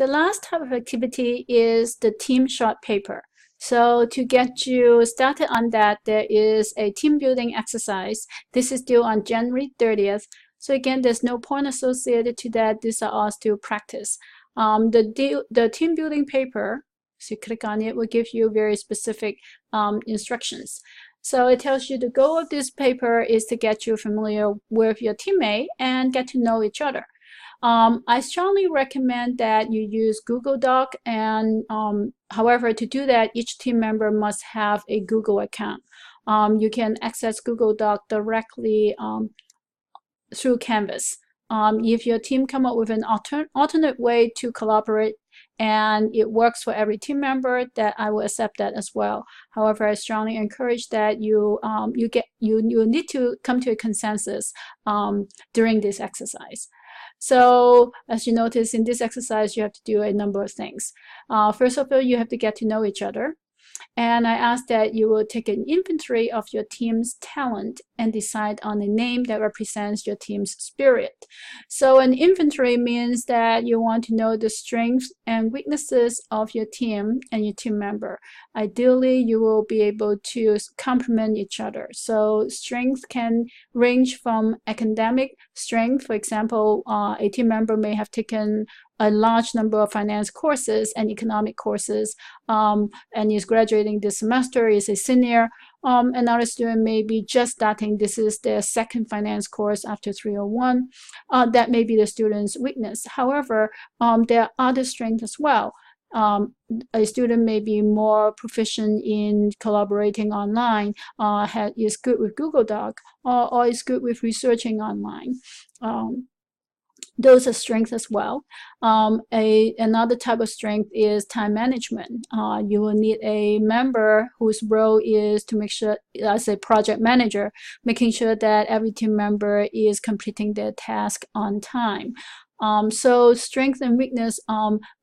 The last type of activity is the team short paper. So to get you started on that, there is a team building exercise. This is due on January 30th. So again, there's no point associated to that. These are all still practice. The team building paper, so you click on it, will give you very specific instructions. So it tells you the goal of this paper is to get you familiar with your teammate and get to know each other. I strongly recommend that you use Google Doc, and however, to do that, each team member must have a Google account. You can access Google Doc directly through Canvas. If your team come up with an alternate way to collaborate and it works for every team member, that I will accept that as well. However, I strongly encourage that you need to come to a consensus during this exercise. So as you notice in this exercise, you have to do a number of things. First of all, you have to get to know each other. And I ask that you will take an inventory of your team's talent and decide on a name that represents your team's spirit. So an inventory means that you want to know the strengths and weaknesses of your team and your team member. Ideally, you will be able to complement each other. So strength can range from academic strength. For example, a team member may have taken a large number of finance courses and economic courses, and is graduating this semester, is a senior. Another student may be just starting. This is their second finance course after 301. That may be the student's weakness. However, there are other strengths as well. A student may be more proficient in collaborating online, is good with Google Doc, or is good with researching online. Those are strengths as well. Another type of strength is time management. You will need a member whose role is to make sure, as a project manager, making sure that every team member is completing their task on time. So strength and weakness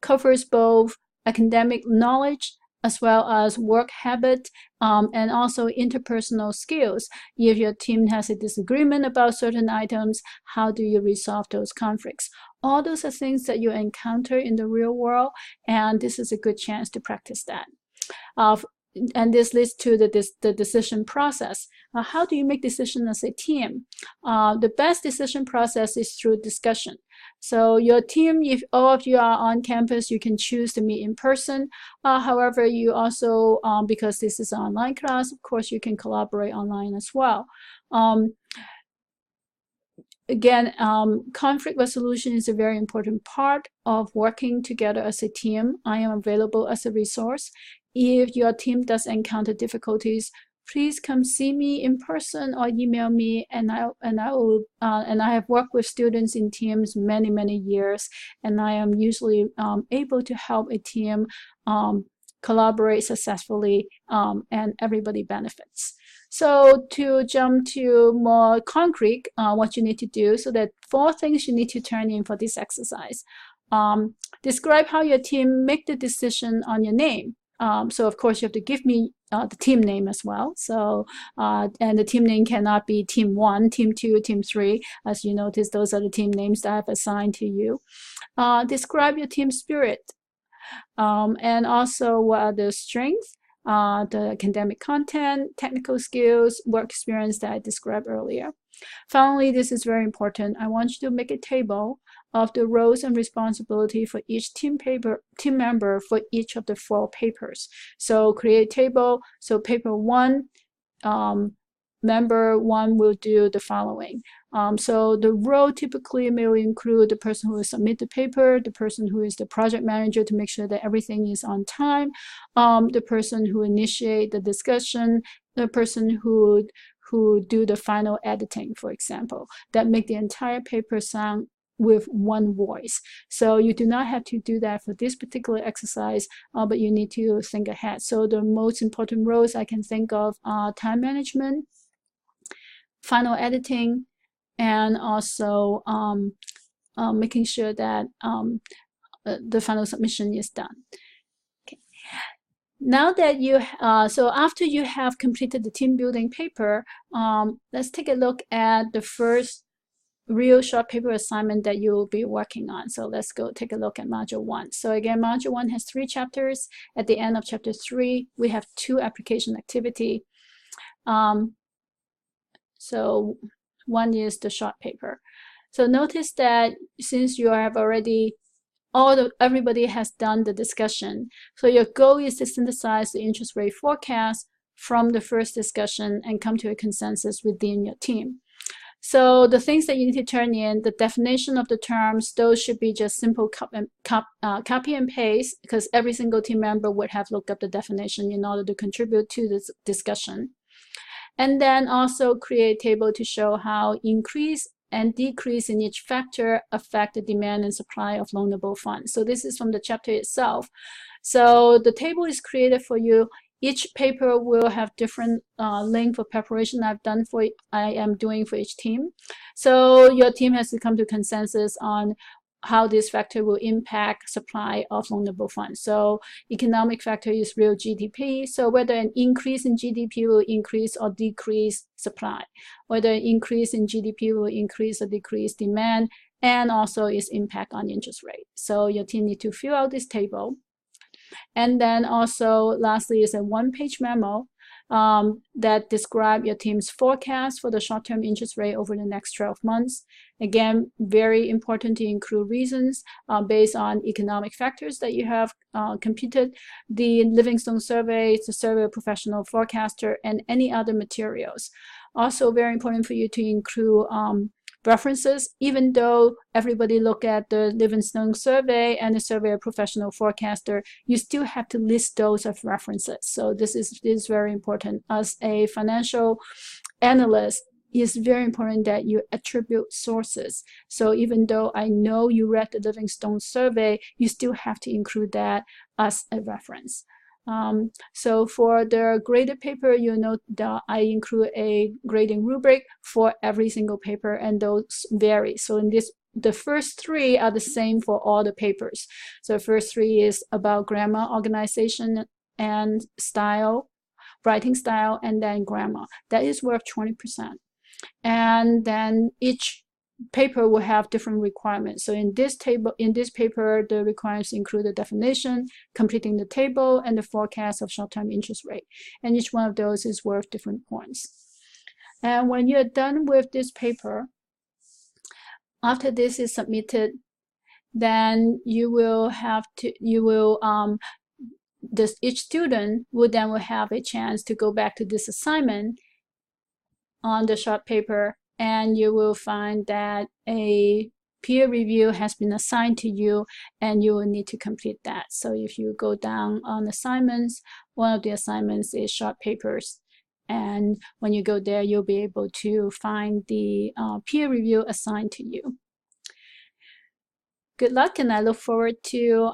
covers both academic knowledge as well as work habit, and also interpersonal skills. If your team has a disagreement about certain items, how do you resolve those conflicts? All those are things that you encounter in the real world, and this is a good chance to practice that. And this leads to the decision process. How do you make decisions as a team? The best decision process is through discussion. So your team, if all of you are on campus, you can choose to meet in person. However, you also, because this is an online class, of course, you can collaborate online as well. Again, conflict resolution is a very important part of working together as a team. I am available as a resource. If your team does encounter difficulties, please come see me in person or email me, and I have worked with students in teams many years, and I am usually able to help a team collaborate successfully, and everybody benefits. So to jump to more concrete, what you need to do, so that 4 things you need to turn in for this exercise. Describe how your team make the decision on your name. So of course you have to give me the team name as well. So and the team name cannot be team 1, team 2, team 3. As you notice, those are the team names that I've assigned to you. Describe your team spirit, and also what are the strengths, the academic content, technical skills, work experience that I described earlier. Finally, this is very important. I want you to make a table of the roles and responsibility for each team member for each of the 4 papers. So create a table. So paper 1, member 1 will do the following. So the role typically may include the person who will submit the paper, the person who is the project manager to make sure that everything is on time, the person who initiate the discussion, the person who do the final editing, for example, that make the entire paper sound with one voice. So you do not have to do that for this particular exercise, but you need to think ahead. So the most important roles I can think of are time management, final editing, and also making sure that the final submission is done. Okay. Now that you, so after you have completed the team building paper, let's take a look at the first real short paper assignment that you will be working on. So let's go take a look at Module 1. So again, Module 1 has 3 chapters. At the end of Chapter 3, we have 2 application activity. So one is the short paper. So notice that since you have already everybody has done the discussion, so your goal is to synthesize the interest rate forecast from the first discussion and come to a consensus within your team. So the things that you need to turn in, the definition of the terms, those should be just simple copy and paste, because every single team member would have looked up the definition in order to contribute to this discussion. And then also create a table to show how increase and decrease in each factor affect the demand and supply of loanable funds. So this is from the chapter itself. So the table is created for you. Each paper will have different length of preparation I am doing for each team. So your team has to come to consensus on how this factor will impact supply of loanable funds. So economic factor is real GDP. So whether an increase in GDP will increase or decrease supply, whether an increase in GDP will increase or decrease demand, and also its impact on interest rate. So your team need to fill out this table. And then also lastly is a 1-page memo that describe your team's forecast for the short-term interest rate over the next 12 months. Again, very important to include reasons based on economic factors that you have computed, the Livingstone survey, the survey of professional forecaster, and any other materials. Also very important for you to include references. Even though everybody look at the Livingstone survey and the survey of professional forecaster, you still have to list those as references. So this is very important. As a financial analyst, it's very important that you attribute sources. So even though I know you read the Livingstone survey, you still have to include that as a reference. So for the graded paper, you know that I include a grading rubric for every single paper, and those vary. So in this, the first 3 are the same for all the papers. So the first 3 is about grammar, organization, and style, writing style, and then grammar. That is worth 20%. And then each paper will have different requirements. So in this paper, the requirements include the definition, completing the table, and the forecast of short-term interest rate. And each one of those is worth different points. And when you're done with this paper, after this is submitted, then you will have to, each student will have a chance to go back to this assignment on the short paper, and you will find that a peer review has been assigned to you, and you will need to complete that. So if you go down on assignments, one of the assignments is short papers. And when you go there, you'll be able to find the peer review assigned to you. Good luck, and I look forward to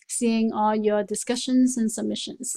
seeing all your discussions and submissions.